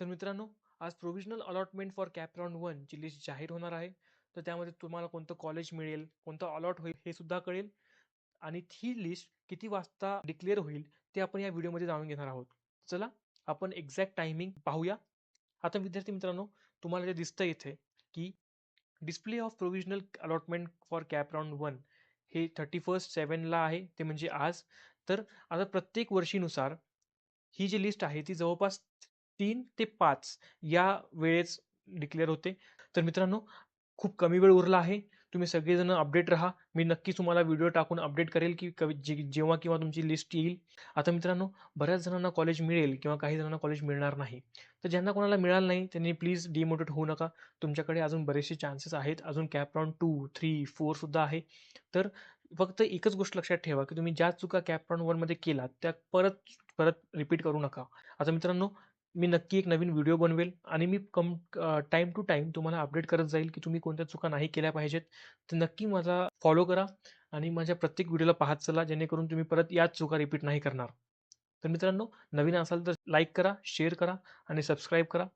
तर मित्रांनो, आज provisional allotment for cap round 1 ची लिस्ट जाहीर होणार आहे. तर त्यामध्ये तुम्हाला कोणतं कॉलेज मिळेल, कोणतं अलॉट होईल हे सुद्धा कळेल आणि ही लिस्ट किती वाजता डिक्लेअर होईल ते आपण या व्हिडिओमध्ये जाणून घेणार आहोत. चला आपण एक्झॅक्ट टायमिंग पाहूया. आता विद्यार्थी मित्रांनो, तुम्हाला जे दिसतंय इथे की display of provisional allotment for cap round 1 हे 31/7 ला आहे, ते म्हणजे आज. तर आता प्रत्येक वर्षीनुसार ही जी लिस्ट आहे ती जवळपास 3 ते 5 या वेळेस डिक्लेअर होते. तर मित्रांनो, खूप कमी वेळ उरला आहे. तुम्ही सगळेजण अपडेट राहा. मी नक्कीच तुम्हाला व्हिडिओ टाकून अपडेट करेल की जेव्हा केव्हा तुमची लिस्ट येईल. आता मित्रांनो, बऱ्याच जणांना कॉलेज मिळेल किंवा काही जणांना कॉलेज मिळणार नाही. तर ज्यांना कोणाला मिळालं नाही त्यांनी प्लीज डिमोटिवेट होऊ नका. तुमच्याकडे अजून बरेचसे चान्सेस आहेत. अजून कॅप राउंड 2, 3, 4 सुद्धा आहे. तर फक्त एकच गोष्ट लक्षात ठेवा की तुम्ही ज्या चुका कॅप राउंड 1 मध्ये केलात त्या परत परत रिपीट करू नका. आता मित्रांनो, मी नक्की एक नवीन व्हिडिओ बनवेल आणि मी टाईम टू टाईम तुम्हाला अपडेट करत जाईल की तुम्ही कोणत्या चुका नाही केल्या पाहिजेत. तर नक्की माझा फॉलो करा आणि माझ्या प्रत्येक व्हिडिओला पाहत चला, जेणेकरून तुम्ही परत याच चुका रिपीट नाही करणार. तर मित्रांनो, नवीन असाल तर लाईक करा, शेअर करा आणि सबस्क्राईब करा.